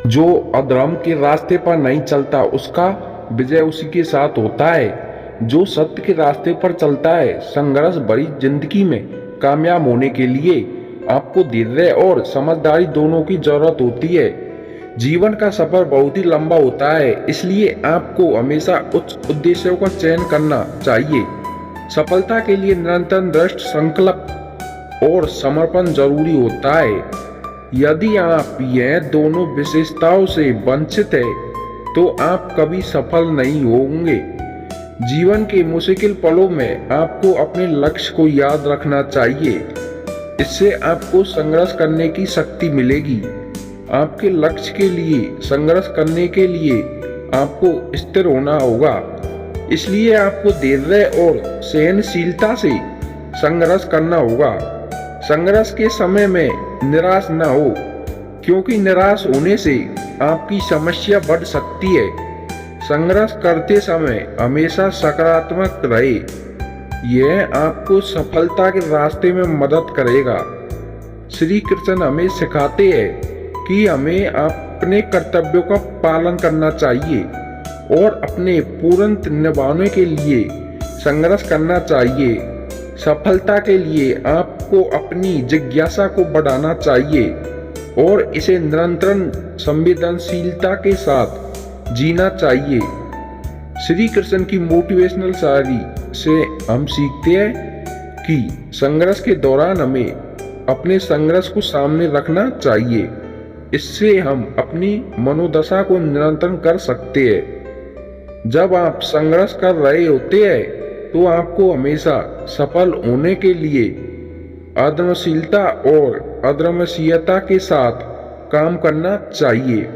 जो अधर्म के रास्ते पर नहीं चलता उसका विजय उसी के साथ होता है। जो सत्य के रास्ते पर चलता है, संघर्ष भरी जिंदगी में कामयाब होने के लिए आपको धैर्य और समझदारी दोनों की जरूरत होती है। जीवन का सफर बहुत ही लंबा होता है, इसलिए आपको हमेशा उच्च उद्देश्यों का चयन करना चाहिए। सफलता के लिए निरंतर दृढ़ संकल्प और समर्पण जरूरी होता है। यदि आप यह दोनों विशेषताओं से वंचित है तो आप कभी सफल नहीं होंगे। जीवन के मुश्किल पलों में आपको अपने लक्ष्य को याद रखना चाहिए। इससे आपको संघर्ष करने की शक्ति मिलेगी। आपके लक्ष्य के लिए संघर्ष करने के लिए आपको स्थिर होना होगा। इसलिए आपको धैर्य और सहनशीलता से संघर्ष करना होगा। संघर्ष के समय में निराश न हो, क्योंकि निराश होने से आपकी समस्या बढ़ सकती है। संघर्ष करते समय हमेशा सकारात्मक रहे, यह आपको सफलता के रास्ते में मदद करेगा। श्री कृष्ण हमें सिखाते हैं कि हमें अपने कर्तव्यों का पालन करना चाहिए और अपने पूर्ण निभाने के लिए संघर्ष करना चाहिए। सफलता के लिए आपको अपनी जिज्ञासा को बढ़ाना चाहिए और इसे निरंतर संवेदनशीलता के साथ जीना चाहिए। श्री कृष्ण की मोटिवेशनल शायरी से हम सीखते हैं कि संघर्ष के दौरान हमें अपने संघर्ष को सामने रखना चाहिए। इससे हम अपनी मनोदशा को नियंत्रण कर सकते हैं। जब आप संघर्ष कर रहे होते हैं तो आपको हमेशा सफल होने के लिए आत्मशीलता और अद्रमशीलता के साथ काम करना चाहिए।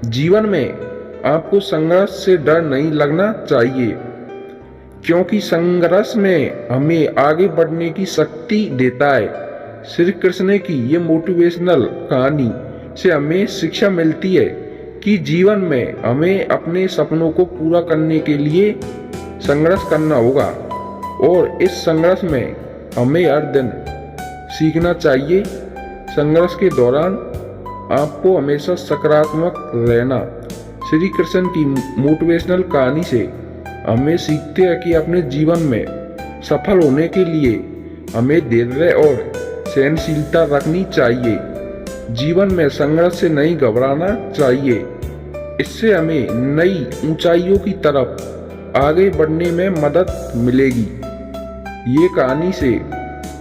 जीवन में आपको संघर्ष से डर नहीं लगना चाहिए, क्योंकि संघर्ष में हमें आगे बढ़ने की शक्ति देता है। श्री कृष्ण की ये मोटिवेशनल कहानी से हमें शिक्षा मिलती है कि जीवन में हमें अपने सपनों को पूरा करने के लिए संघर्ष करना होगा और इस संघर्ष में हमें हर दिन सीखना चाहिए। संघर्ष के दौरान आपको हमेशा सकारात्मक रहना। श्री कृष्ण की मोटिवेशनल कहानी से हमें सीखते हैं कि अपने जीवन में सफल होने के लिए हमें धैर्य और सहनशीलता रखनी चाहिए। जीवन में संघर्ष से नहीं घबराना चाहिए। इससे हमें नई ऊंचाइयों की तरफ आगे बढ़ने में मदद मिलेगी। ये कहानी से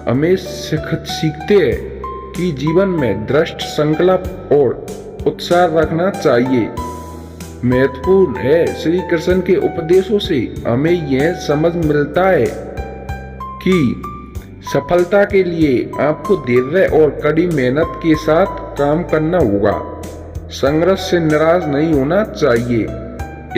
हमें सीखते हैं कि जीवन में दृढ़ संकल्प और उत्साह रखना चाहिए। महत्वपूर्ण है, श्री कृष्ण के उपदेशों से हमें यह समझ मिलता है कि सफलता के लिए आपको धैर्य और कड़ी मेहनत के साथ काम करना होगा। संघर्ष से निराश नहीं होना चाहिए।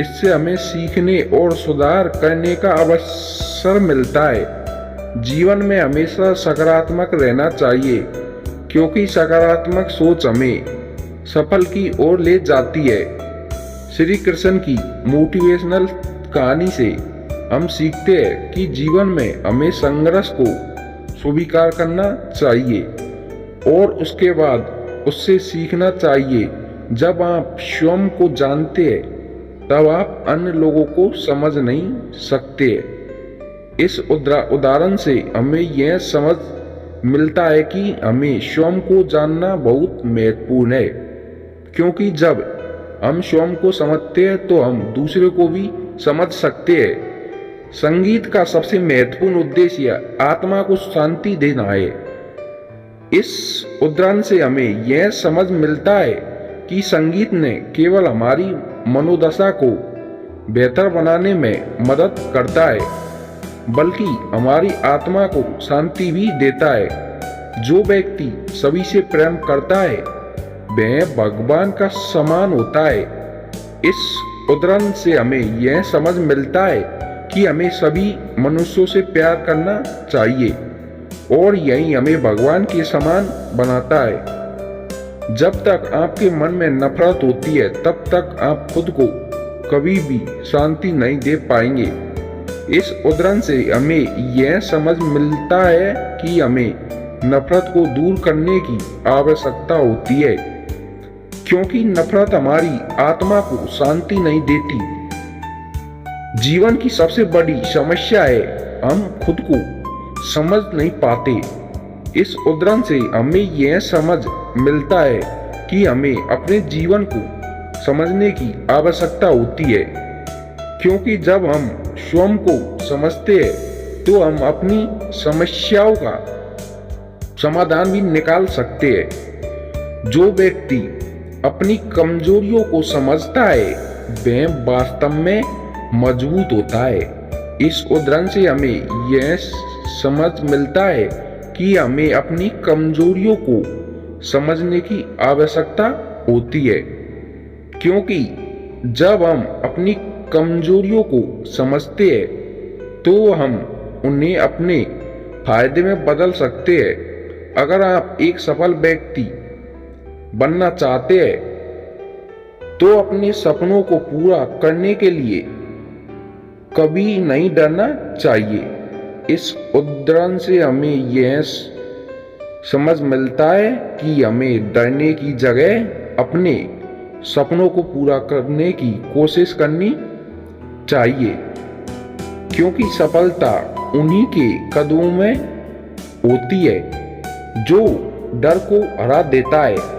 इससे हमें सीखने और सुधार करने का अवसर मिलता है। जीवन में हमेशा सकारात्मक रहना चाहिए, क्योंकि सकारात्मक सोच हमें सफल की ओर ले जाती है। श्री कृष्ण की मोटिवेशनल कहानी से हम सीखते हैं कि जीवन में हमें संघर्ष को स्वीकार करना चाहिए और उसके बाद उससे सीखना चाहिए। जब आप स्वयं को जानते हैं तब आप अन्य लोगों को समझ नहीं सकते। इस उदाहरण से हमें यह समझ मिलता है कि हमें स्वयं को जानना बहुत महत्वपूर्ण है, क्योंकि जब हम स्वयं को समझते हैं तो हम दूसरे को भी समझ सकते हैं। संगीत का सबसे महत्वपूर्ण उद्देश्य आत्मा को शांति देना है। इस उदाहरण से हमें यह समझ मिलता है कि संगीत ने केवल हमारी मनोदशा को बेहतर बनाने में मदद करता है, बल्कि हमारी आत्मा को शांति भी देता है। जो व्यक्ति सभी से प्रेम करता है वह भगवान का समान होता है। इस उदाहरण से हमें यह समझ मिलता है कि हमें सभी मनुष्यों से प्यार करना चाहिए और यही हमें भगवान के समान बनाता है। जब तक आपके मन में नफरत होती है तब तक आप खुद को कभी भी शांति नहीं दे पाएंगे। इस उदाहरण से हमें यह समझ मिलता है कि हमें नफरत को दूर करने की आवश्यकता होती है। क्योंकि नफरत हमारी आत्मा को शांति नहीं देती। जीवन की सबसे बड़ी समस्या है हम खुद को समझ नहीं पाते। इस उदाहरण से हमें यह समझ मिलता है कि हमें अपने जीवन को समझने की आवश्यकता होती है, क्योंकि जब हम स्वयं को समझते हैं तो हम अपनी समस्याओं का समाधान भी निकाल सकते हैं। जो व्यक्ति अपनी कमजोरियों को समझता है वह वास्तव में मजबूत होता है। इस उदाहरण से हमें यह समझ मिलता है कि हमें अपनी कमजोरियों को समझने की आवश्यकता होती है, क्योंकि जब हम अपनी कमजोरियों को समझते हैं तो हम उन्हें अपने फायदे में बदल सकते हैं। अगर आप एक सफल व्यक्ति बनना चाहते हैं तो अपने सपनों को पूरा करने के लिए कभी नहीं डरना चाहिए। इस उदाहरण से हमें यह समझ मिलता है कि हमें डरने की जगह अपने सपनों को पूरा करने की कोशिश करनी चाहिए, क्योंकि सफलता उन्हीं के कदमों में होती है जो डर को हरा देता है।